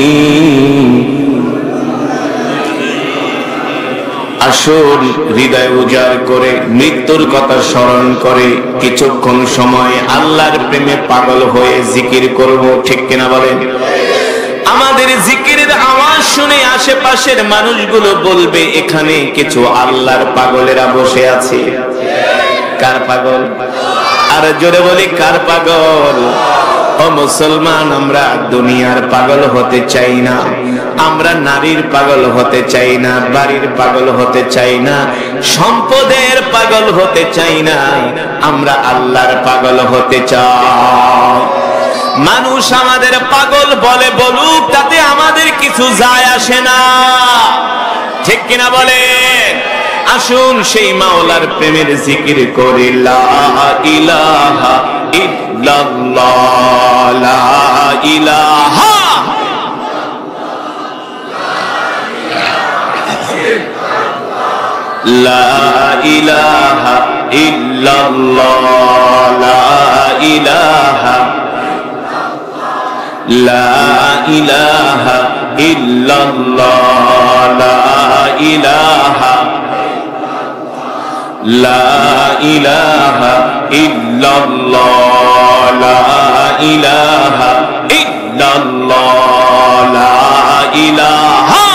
আসুন হৃদয় উজাড় করে মৃত্যুর কথা স্মরণ করে কিছুক্ষণ সময় আল্লাহর প্রেমে পাগল হয়ে জিকির করব, ঠিক কিনা বলেন? আমাদের জিকিরের আওয়াজ শুনে আশেপাশের মানুষগুলো বলবে এখানে কিছু আল্লাহর পাগলেরা বসে আছে। কার পাগল? আর জোরে বলি কার পাগল? ও মুসলমান, আমরা দুনিয়ার পাগল হতে চাই না, আমরা নারীর পাগল হতে চাই না, বাড়ির পাগল হতে চাই না, সম্পদের পাগল হতে চাই না, আমরা আল্লাহর পাগল হতে চাই। মানুষ আমাদের পাগল বলে বলুক, তাতে আমাদের কিছু যায় আসে না, ঠিক কিনা বলে? আসুন সেই মাওলার প্রেমের জিকির করি। লা ইলাহা ইল্লাল্লাহ, লা ইলাহা লা ইলাহা ইল্লাল্লাহ, লা ইলাহা লা ইলাহা ইল্লাল্লাহ, লা ইলাহা লা ইলাহা ইল্লাল্লাহ, লা ইলাহা ইল্লাল্লাহ, লা ইলাহা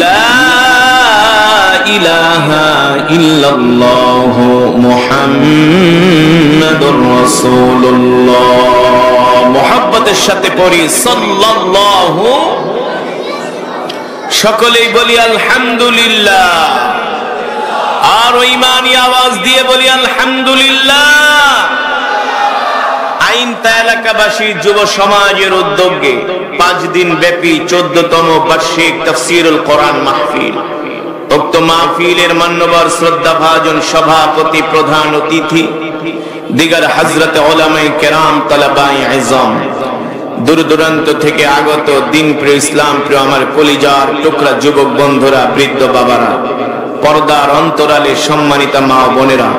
লা ইলাহা ইল্লাল্লাহ মুহাম্মাদুর রাসূলুল্লাহ। মুহাব্বতের সাথে পড়ি সাল্লাল্লাহু, সকলেই বলি আলহামদুলিল্লাহ, আর ঈমানি আওয়াজ দিয়ে বলি আলহামদুলিল্লাহ। আইনতা এলাকাবাসী যুব সমাজের উদ্যোগে 5 দিন ব্যাপী 14তম বার্ষিক তাফসীরুল কোরআন মাহফিল, উক্ত মাহফিলের মান্যবর শ্রদ্ধাভাজন সভাপতি, প্রধান অতিথি দিগার হযরতে উলামায়ে কেরাম, তালাবায়ে ইজম, দূর দূরান্ত থেকে আগত দিনপ্রিয় ইসলাম প্রিয় আমার কলিজার টুকরা যুবক বন্ধুরা, বৃদ্ধ বাবারা, পর্দার অন্তরালে সম্মানিতা মা বোনেরা,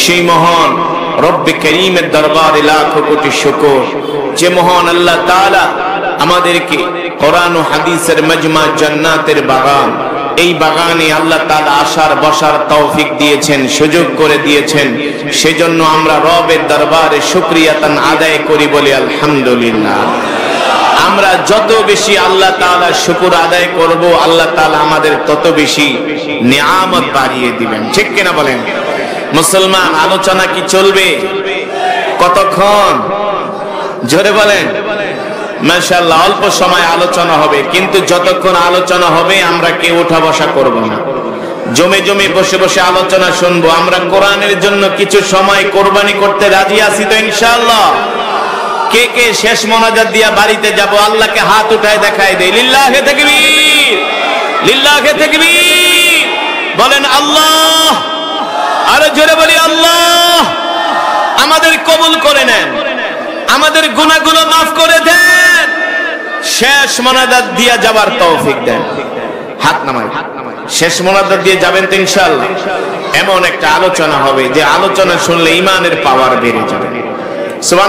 সেই মহান রব্বে করিমের দরবারে লাখো কোটি শুকর, যে মহান আল্লাহ তাআলা আমাদেরকে কোরআন ও হাদিসের মজমা জান্নাতের বাগান, এই বাগানে আল্লাহ তাআলা আসার বসার তৌফিক দিয়েছেন, সুযোগ করে দিয়েছেন। সেজন্য আমরা রবের দরবারে শুকরিয়াতান আদায় করি, বলি আলহামদুলিল্লাহ। আমরা যত বেশি আল্লাহ তাআলার শুকর আদায় করব, আল্লাহ তাআলা আমাদের তত বেশি নিয়ামত বাড়িয়ে দিবেন, ঠিক কিনা বলেন? মুসলমান, আলোচনা কি চলবে? কতক্ষণ? জোরে বলেন। মাশাআল্লাহ, অল্প সময় আলোচনা হবে, কিন্তু যতক্ষণ আলোচনা হবে আমরা কেউ ওঠা বসা করব না, জমে জমে বসে বসে আলোচনা শুনবো। আমরা কোরআনের জন্য কিছু সময় কোরবানি করতে রাজি আছি তো ইনশাআল্লাহ? কে কে শেষ মোনাজাত দিয়া বাড়িতে যাব? আল্লাহকে হাত উঠায় দেখায় দেই। লিল্লাহে তাকবীর, লিল্লাহে তাকবীর। বলেন আল্লাহ, আরো জোরে বলি আল্লাহ। আমাদের কবুল করে নেন, আমাদের গুনাহগুলো মাফ করে দেন, শেষ মোনাজাত দিয়া যাবার তৌফিক দেন। হাত নামাই, শেষ মোনাজাত দিয়ে যাবেন তো ইনশাআল্লাহ। এমন একটা আলোচনা হবে যে আলোচনা শুনলে ঈমানের পাওয়ার বেড়ে যাবে। সুবহান